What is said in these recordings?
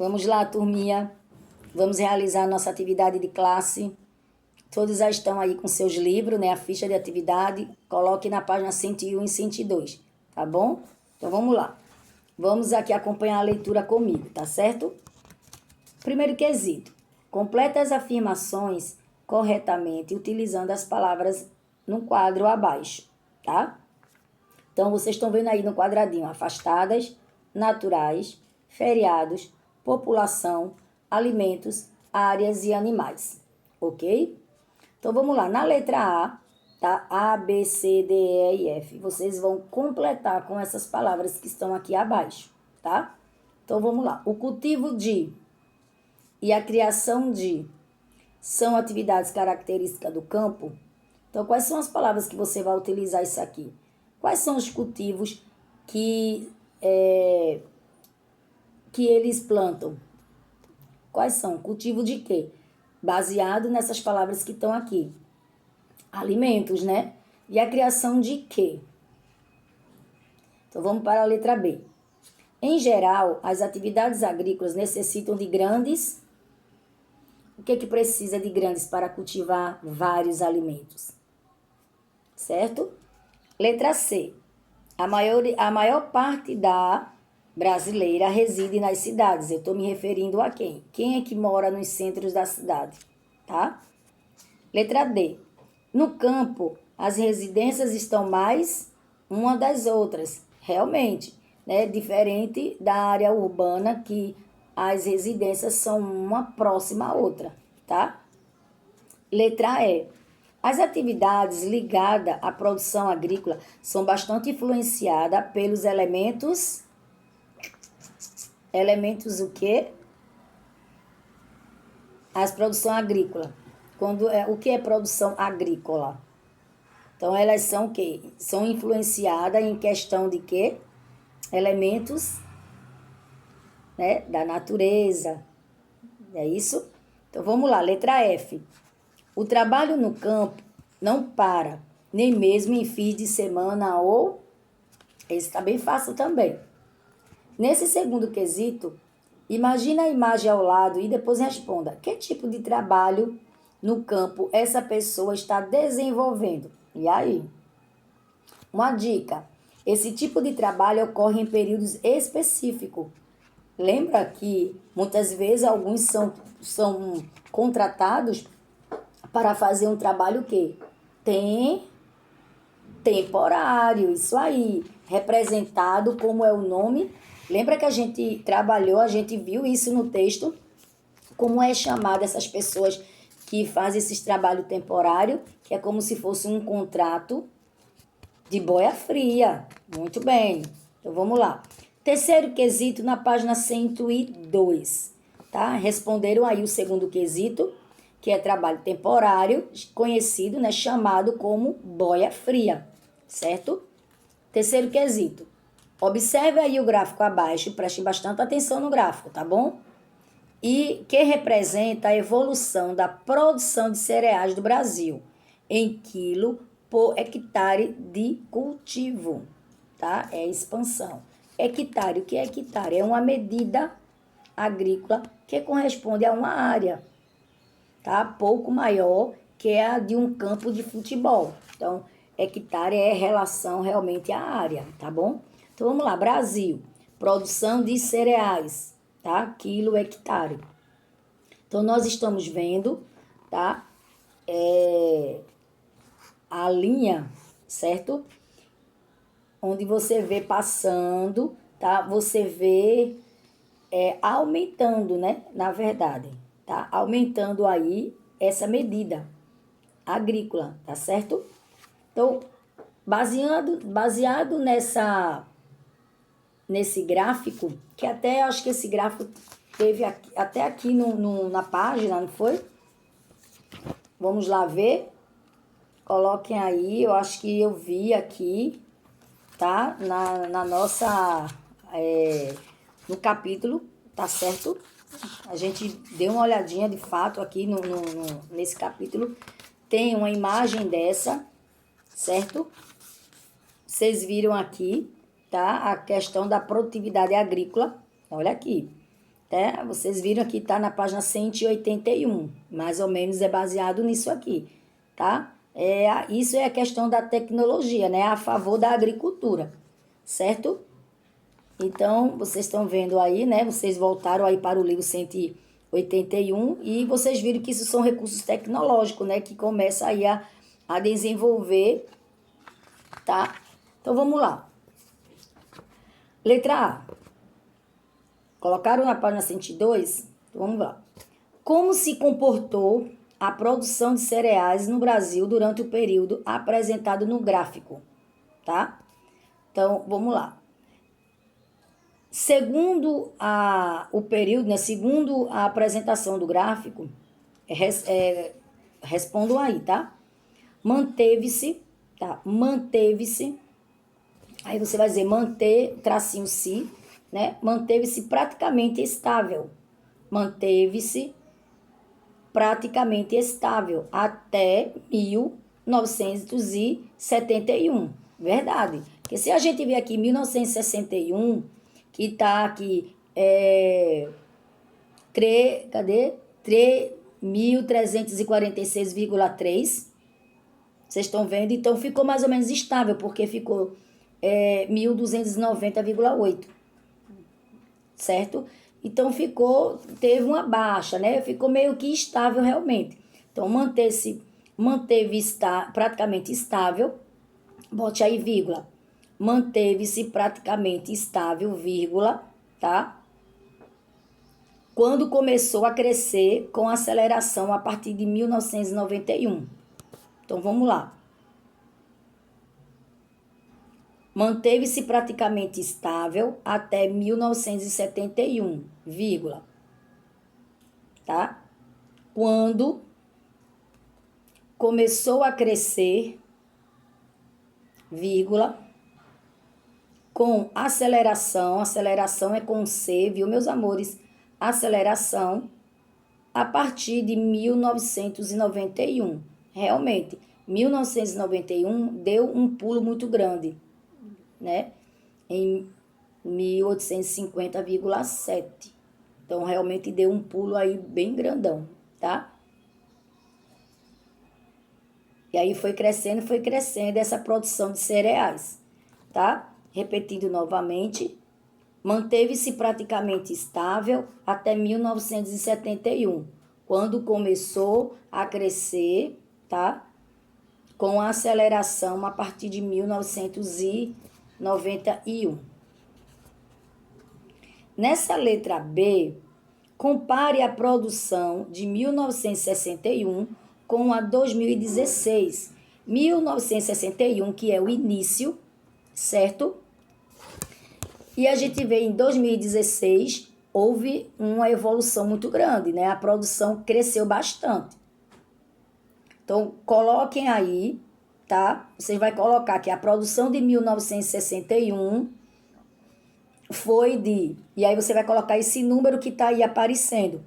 Vamos lá, turminha. Vamos realizar a nossa atividade de classe. Todos já estão aí com seus livros, né? A ficha de atividade. Coloque na página 101 e 102, tá bom? Então, vamos lá. Vamos aqui acompanhar a leitura comigo, tá certo? Primeiro quesito. Completa as afirmações corretamente utilizando as palavras no quadro abaixo, tá? Então, vocês estão vendo aí no quadradinho afastadas, naturais, feriados, população, alimentos, áreas e animais, ok? Então, vamos lá. Na letra A, tá? A, B, C, D, E e F. Vocês vão completar com essas palavras que estão aqui abaixo, tá? Então, vamos lá. O cultivo de e a criação de são atividades características do campo. Então, quais são as palavras que você vai utilizar isso aqui? Quais são os cultivos que eles plantam? Quais são? Cultivo de quê? Baseado nessas palavras que estão aqui. Alimentos, né? E a criação de quê? Então, vamos para a letra B. Em geral, as atividades agrícolas necessitam de grandes... O que precisa de grandes para cultivar vários alimentos? Certo? Letra C. A maior parte da brasileira reside nas cidades. Eu estou me referindo a quem? Quem é que mora nos centros da cidade? Tá? Letra D. No campo, as residências estão mais uma das outras. Realmente, né? Diferente da área urbana, que as residências são uma próxima à outra, tá? Letra E. As atividades ligadas à produção agrícola são bastante influenciadas pelos elementos... Elementos o quê? As produção agrícola. O que é produção agrícola? Então, elas são o quê? São influenciadas em questão de quê? Elementos, né, da natureza. É isso? Então, vamos lá. Letra F. O trabalho no campo não para, nem mesmo em fins de semana ou... Esse está bem fácil também. Nesse segundo quesito, imagina a imagem ao lado e depois responda. Que tipo de trabalho no campo essa pessoa está desenvolvendo? E aí? Uma dica. Esse tipo de trabalho ocorre em períodos específicos. Lembra que muitas vezes alguns são contratados para fazer um trabalho que temporário, isso aí, representado como é o nome. Lembra que a gente trabalhou, a gente viu isso no texto, como é chamado essas pessoas que fazem esses trabalhos temporários, que é como se fosse um contrato de boia fria. Muito bem, então vamos lá. Terceiro quesito na página 102, tá? Responderam aí o segundo quesito, que é trabalho temporário, conhecido, né, chamado como boia fria, certo? Terceiro quesito. Observe aí o gráfico abaixo e preste bastante atenção no gráfico, tá bom? E que representa a evolução da produção de cereais do Brasil em quilo por hectare de cultivo, tá? É expansão. Hectare, o que é hectare? É uma medida agrícola que corresponde a uma área, tá? Pouco maior que a de um campo de futebol. Então, hectare é relação realmente à área, tá bom? Então, vamos lá. Brasil, produção de cereais, tá? Quilo hectare. Então, nós estamos vendo, tá? A linha, certo? Onde você vê passando, tá? Você vê aumentando, né? Na verdade, tá? Aumentando aí essa medida agrícola, tá certo? Então, baseado nesse gráfico, que até acho que esse gráfico teve até aqui na página, não foi? Vamos lá ver. Coloquem aí, eu acho que eu vi aqui, tá? Na nossa... no capítulo, tá certo? A gente deu uma olhadinha de fato aqui nesse capítulo. Tem uma imagem dessa, certo? Vocês viram aqui, tá? A questão da produtividade agrícola. Olha aqui. Tá? Vocês viram que está na página 181, mais ou menos é baseado nisso aqui, tá? Isso é a questão da tecnologia, né? A favor da agricultura, certo? Então, vocês estão vendo aí, né? Vocês voltaram aí para o livro 181 e vocês viram que isso são recursos tecnológicos, né? Que começa aí a desenvolver, tá? Então, vamos lá. Letra A. Colocaram na página 102? Então, vamos lá. Como se comportou a produção de cereais no Brasil durante o período apresentado no gráfico, tá? Então, vamos lá. Segundo o período, né? Segundo a apresentação do gráfico, respondam aí, tá? Manteve-se, tá? Manteve-se. Aí você vai dizer manter, tracinho se, né? Manteve-se praticamente estável. Manteve-se praticamente estável até 1971. Verdade. Porque se a gente ver aqui 1961, que tá aqui, cadê? 3.346,3. Vocês estão vendo? Então, ficou mais ou menos estável, porque ficou 1.290,8. Certo? Então, teve uma baixa, né? Ficou meio que estável realmente. Então, praticamente estável. Bote aí, vírgula. Manteve-se praticamente estável, vírgula, tá? Quando começou a crescer com aceleração a partir de 1991. Então, vamos lá. Manteve-se praticamente estável até 1971, vírgula, tá? Quando começou a crescer, vírgula, com aceleração é com C, viu, meus amores? Aceleração a partir de 1991. Realmente, 1991 deu um pulo muito grande, né? Em 1850,7. Então, realmente deu um pulo aí bem grandão, tá? E aí foi crescendo essa produção de cereais, tá? Repetindo novamente, manteve-se praticamente estável até 1971, quando começou a crescer, tá? Com a aceleração a partir de 1991. Nessa letra B, compare a produção de 1961 com a 2016. 1961, que é o início, certo? E a gente vê em 2016, houve uma evolução muito grande, né? A produção cresceu bastante. Então, coloquem aí, tá? Vocês vão colocar que a produção de 1961 foi de... E aí você vai colocar esse número que tá aí aparecendo,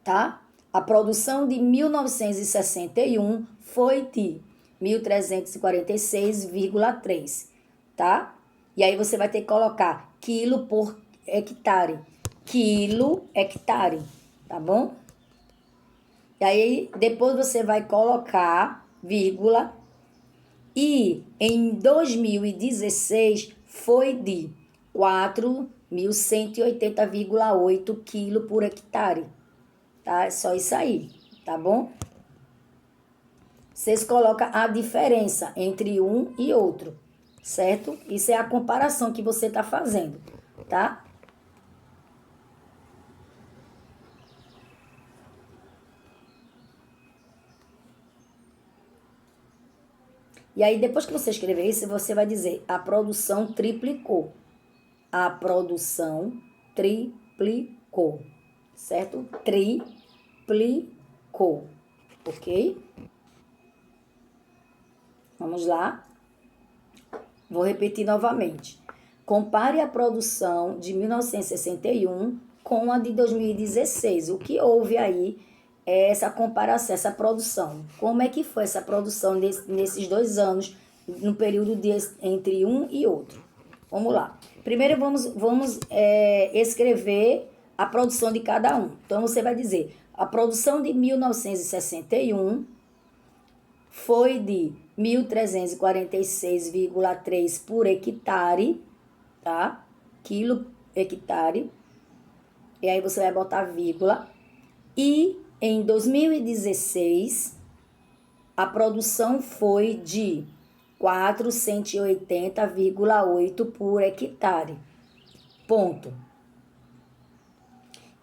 tá? A produção de 1961 foi de 1.346,3, tá? E aí você vai ter que colocar quilo por hectare. Quilo, hectare, tá bom? E aí depois você vai colocar vírgula. E em 2016 foi de 4.180,8 quilos por hectare. Tá? É só isso aí, tá bom? Vocês colocam a diferença entre um e outro, certo? Isso é a comparação que você está fazendo, tá? E aí, depois que você escrever isso, você vai dizer, a produção triplicou. A produção triplicou, certo? Triplicou, ok? Vamos lá. Vou repetir novamente. Compare a produção de 1961 com a de 2016. O que houve aí é essa comparação, essa produção. Como é que foi essa produção nesses 2 anos, no período entre um e outro? Vamos lá. Primeiro vamos escrever a produção de cada um. Então, você vai dizer, a produção de 1961 foi de 1.346,3 por hectare, tá? Quilo hectare. E aí você vai botar vírgula. E em 2016, a produção foi de 480,8 por hectare. Ponto.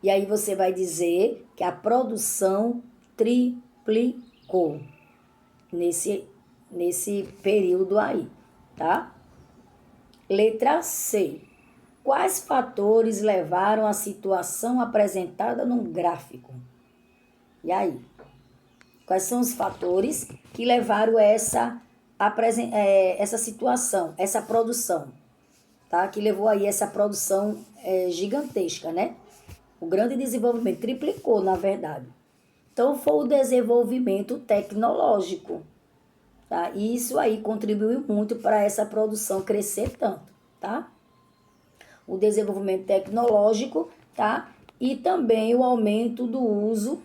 E aí você vai dizer que a produção triplicou nesse período aí, tá? Letra C. Quais fatores levaram à situação apresentada no gráfico? E aí? Quais são os fatores que levaram a essa situação, essa produção, tá? Que levou aí essa produção gigantesca, né? O grande desenvolvimento triplicou, na verdade. Então, foi o desenvolvimento tecnológico, tá? E isso aí contribuiu muito para essa produção crescer tanto, tá? O desenvolvimento tecnológico, tá? E também o aumento do uso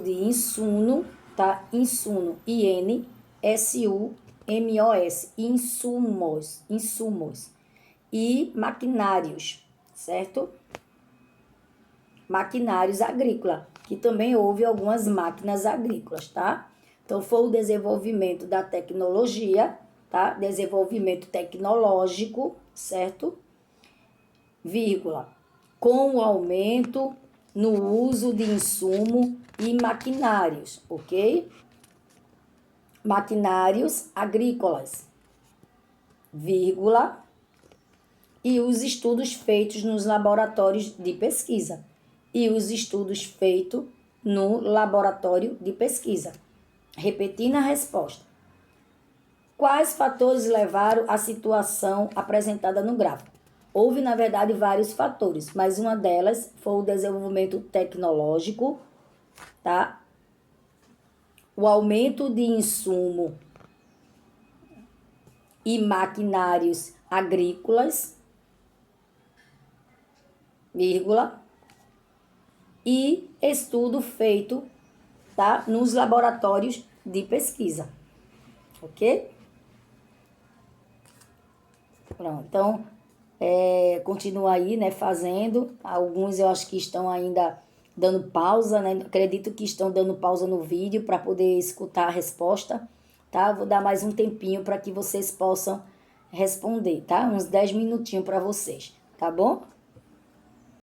de insumo, tá? Insumo, INSUMOS, insumos e maquinários, certo? Maquinários agrícolas, que também houve algumas máquinas agrícolas, tá? Então, foi o desenvolvimento da tecnologia, tá? Desenvolvimento tecnológico, certo? Vírgula. Com o aumento no uso de insumo e maquinários, ok? Maquinários agrícolas, vírgula, e os estudos feitos nos laboratórios de pesquisa. E os estudos feitos no laboratório de pesquisa. Repetindo a resposta. Quais fatores levaram à situação apresentada no gráfico? Houve, na verdade, vários fatores, mas uma delas foi o desenvolvimento tecnológico, tá? O aumento de insumo e maquinários agrícolas, vírgula, e estudo feito, tá? Nos laboratórios de pesquisa, ok? Pronto, então, continua aí, né, fazendo. Alguns eu acho que estão ainda dando pausa, né? Acredito que estão dando pausa no vídeo para poder escutar a resposta, tá? Vou dar mais um tempinho para que vocês possam responder, tá? Uns 10 minutinhos para vocês, tá bom?